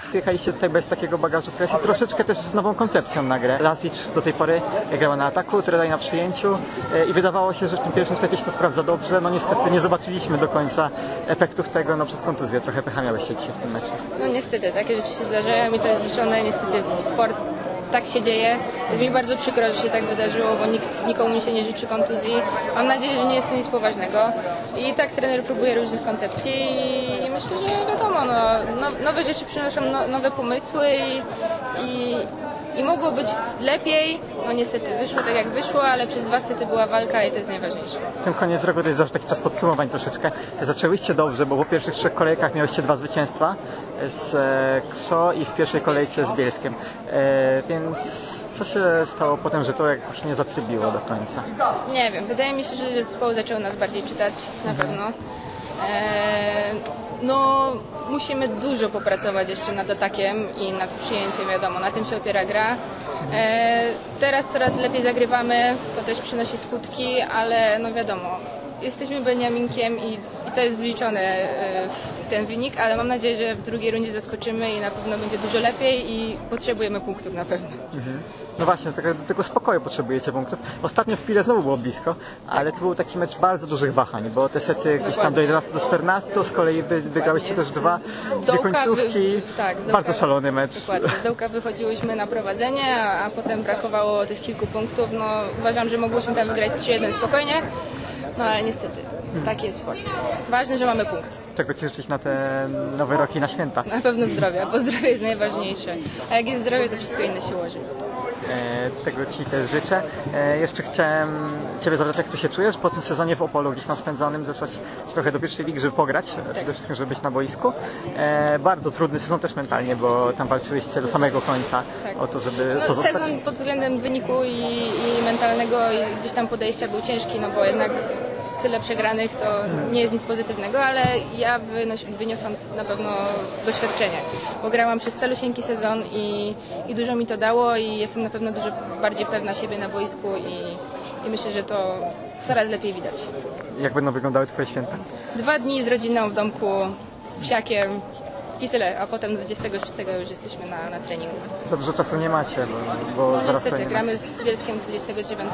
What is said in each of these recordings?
Przyjechaliście tutaj bez takiego bagażu presji, troszeczkę też z nową koncepcją na grę. Lasic do tej pory grała na ataku, Tredaj na przyjęciu i wydawało się, że w tym pierwszym secie się to sprawdza dobrze. No niestety nie zobaczyliśmy do końca efektów tego, no przez kontuzję. Trochę pecha miałyście dzisiaj w tym meczu. No niestety, takie rzeczy się zdarzają i to jest liczone. Niestety w sport tak się dzieje. Jest mi bardzo przykro, że się tak wydarzyło, bo nikomu mi się nie życzy kontuzji. Mam nadzieję, że nie jest to nic poważnego. I tak trener próbuje różnych koncepcji i myślę, że wiadomo, nowe rzeczy przynoszą nowe pomysły i mogło być lepiej. No niestety wyszło tak jak wyszło, ale przez 2 sety była walka i to jest najważniejsze. Ten koniec roku to jest zawsze taki czas podsumowań troszeczkę. Zaczęłyście dobrze, bo po pierwszych 3 kolejkach miałyście 2 zwycięstwa z KSO i w pierwszej kolejce z Bielskiem. Więc co się stało potem, że to jakoś nie zatrybiło do końca? Nie wiem, wydaje mi się, że zespoł zaczął nas bardziej czytać, na pewno. No, musimy dużo popracować jeszcze nad atakiem i nad przyjęciem, wiadomo, na tym się opiera gra. Teraz coraz lepiej zagrywamy, to też przynosi skutki, ale no wiadomo, jesteśmy Beniaminkiem i to jest wliczone w ten wynik, ale mam nadzieję, że w drugiej rundzie zaskoczymy i na pewno będzie dużo lepiej i potrzebujemy punktów na pewno. No właśnie, do tego spokoju potrzebujecie punktów. Ostatnio w Pile znowu było blisko, ale to był taki mecz bardzo dużych wahań, bo te sety gdzieś tam do 11 do 14, z kolei wygrałyście też dwie końcówki. Tak, bardzo szalony mecz. Dokładnie, z dołka wychodziłyśmy na prowadzenie, a potem brakowało tych kilku punktów. No, uważam, że mogłyśmy tam wygrać 3-1 spokojnie, no ale niestety. Tak jest sport. Ważne, że mamy punkt. Czego Ci życzyć na te nowe roki, na święta? Na pewno zdrowia, bo zdrowie jest najważniejsze. A jak jest zdrowie, to wszystko inne się ułoży. Tego Ci też życzę. Jeszcze chciałem Ciebie zapytać, jak tu się czujesz po tym sezonie w Opolu, gdzieś tam spędzonym, zeszłaś trochę do pierwszej ligi, żeby pograć, przede wszystkim, żeby być na boisku. Bardzo trudny sezon też mentalnie, bo tam walczyłyście do samego końca o to, żeby pozostać. Sezon pod względem wyniku i mentalnego i gdzieś tam podejścia był ciężki, no bo jednak tyle przegranych to nie jest nic pozytywnego, ale ja wyniosłam na pewno doświadczenie, bo grałam przez calusieńki sezon i dużo mi to dało i jestem na pewno dużo bardziej pewna siebie na boisku i myślę, że to coraz lepiej widać. Jak będą wyglądały Twoje święta? 2 dni z rodziną w domku, z psiakiem i tyle, a potem 26 już jesteśmy na treningu. Za dużo czasu nie macie, bo no niestety, gramy z Bielskiem 29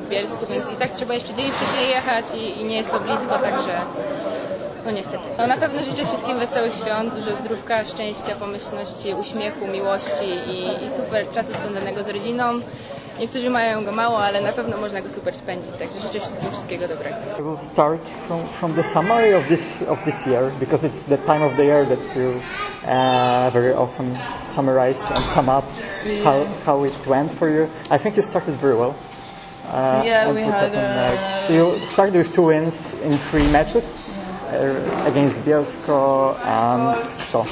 w Bielsku, więc i tak trzeba jeszcze dzień wcześniej jechać i nie jest to blisko, także no niestety. No, na pewno życzę wszystkim wesołych świąt, dużo zdrówka, szczęścia, pomyślności, uśmiechu, miłości i super czasu spędzonego z rodziną. Niektórzy mają go mało, ale na pewno można go super spędzić, także życzę wszystkim wszystkiego dobrego. I will start from the summary of this year, because it's the time of the year that you very often summarize and sum up how it went for you. I think you started very well. Yeah, we had. You started with 2 wins in 3 matches against Bielsko and so.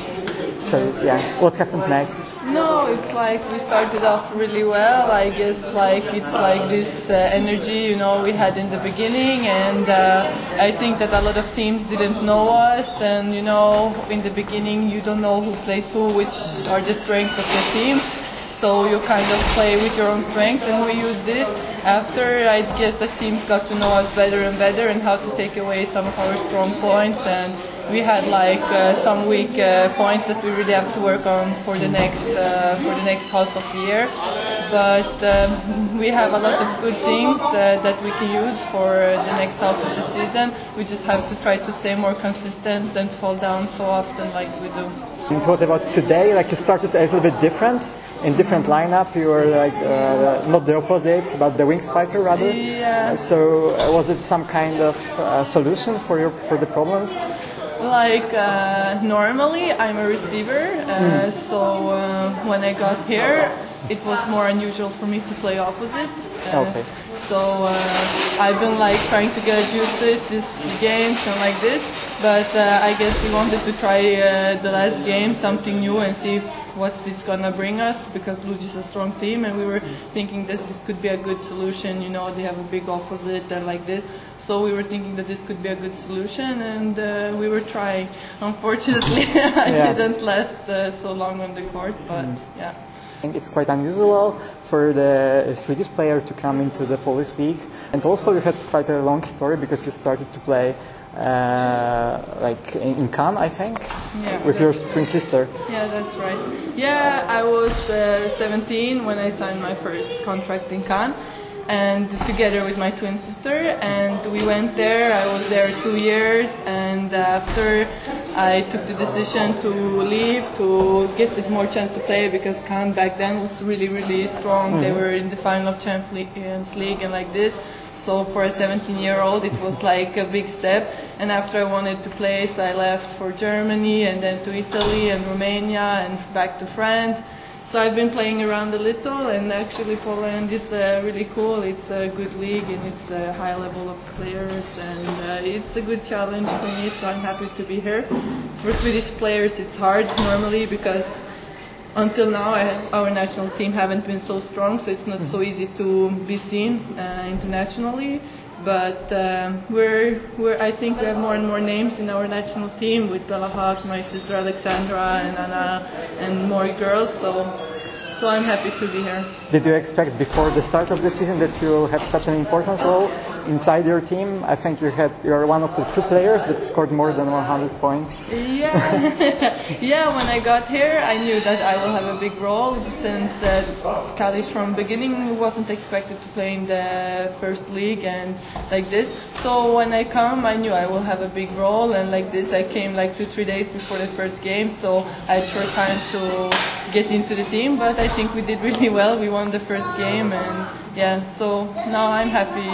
So yeah, what happened next? No, it's like we started off really well. I guess like it's like this energy, you know, we had in the beginning, and I think that a lot of teams didn't know us, and you know, in the beginning you don't know who plays who, which are the strengths of the teams. So you kind of play with your own strengths, and we use this. After, I guess the teams got to know us better and better, and how to take away some of our strong points, and we had like some weak points that we really have to work on for the next half of the year. But we have a lot of good things that we can use for the next half of the season. We just have to try to stay more consistent and fall down so often like we do. And what about today? Like you started a little bit different. In different lineup, you were like not the opposite, but the wing spiker rather. Yeah. So was it some kind of solution for the problems? Like normally I'm a receiver, so when I got here, it was more unusual for me to play opposite. Okay. So I've been like trying to get used to it this games and like this, but I guess we wanted to try the last game something new and see what this gonna bring us, because Lugis is a strong team and we were thinking that this could be a good solution. You know, they have a big opposite and like this, so we were thinking that this could be a good solution, and we were trying. Unfortunately, I didn't last so long on the court, but yeah. I think it's quite unusual for the Swedish player to come into the Polish league, and also you had quite a long story because you started to play like in Cannes, I think, Yeah. with your twin sister. Yeah, that's right. Yeah, I was 17 when I signed my first contract in Cannes, and together with my twin sister, and we went there. I was there 2 years, and after I took the decision to leave to get more chance to play, because Cannes back then was really, really strong. They were in the final of Champions League and like this. So for a 17-year-old, it was like a big step. And after I wanted to play, so I left for Germany and then to Italy and Romania and back to France. So I've been playing around a little, and actually Poland is really cool. It's a good league and it's a high level of players, and it's a good challenge for me, so I'm happy to be here. For Swedish players it's hard normally because until now our national team haven't been so strong, so it's not so easy to be seen internationally. But I think we have more and more names in our national team with Bella Haak, my sister Alexandra, and Anna, and more girls. So I'm happy to be here. Did you expect before the start of the season that you will have such an important role inside your team? I think you are one of the 2 players that scored more than 100 points. Yeah, yeah. When I got here, I knew that I will have a big role, since Kalisz from beginning wasn't expected to play in the first league and like this. So when I come, I knew I will have a big role, and like this, I came like 2-3 days before the first game, so I had short time to get into the team. But I think we did really well. We won the first game, and yeah, so now I'm happy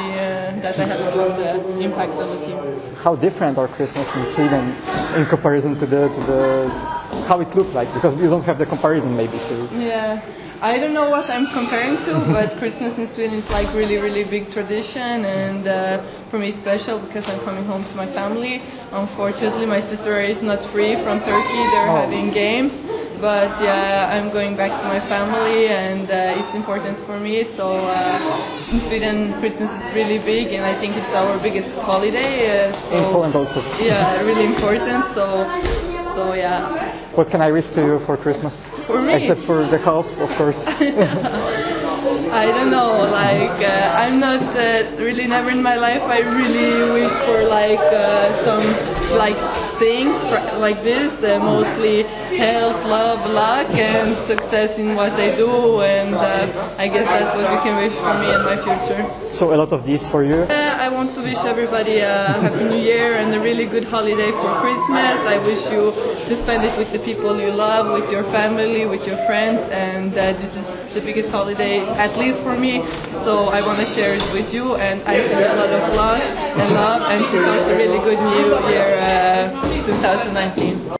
that I have a good impact on the team. How different are Christmas in Sweden in comparison to how it looked like? Because you don't have the comparison maybe. So. Yeah, I don't know what I'm comparing to, but Christmas in Sweden is like really, really big tradition, and for me it's special because I'm coming home to my family. Unfortunately, my sister is not free from Turkey. They're having games. But yeah, I'm going back to my family, and it's important for me. So in Sweden, Christmas is really big, and I think it's our biggest holiday. In Poland also. Yeah, really important. So yeah. What can I wish to you for Christmas? For me? Except for the health, of course. I don't know, like I'm not really, never in my life I really wished for like some like things like this, mostly health, love, luck, and success in what I do, and I guess that's what we can wish for me in my future. So a lot of these for you. I want to wish everybody a Happy New Year and a really good holiday for Christmas. I wish you to spend it with the people you love, with your family, with your friends, and this is the biggest holiday, at least for me, so I want to share it with you, and I send you a lot of luck and love, and to start a really good new year 2019.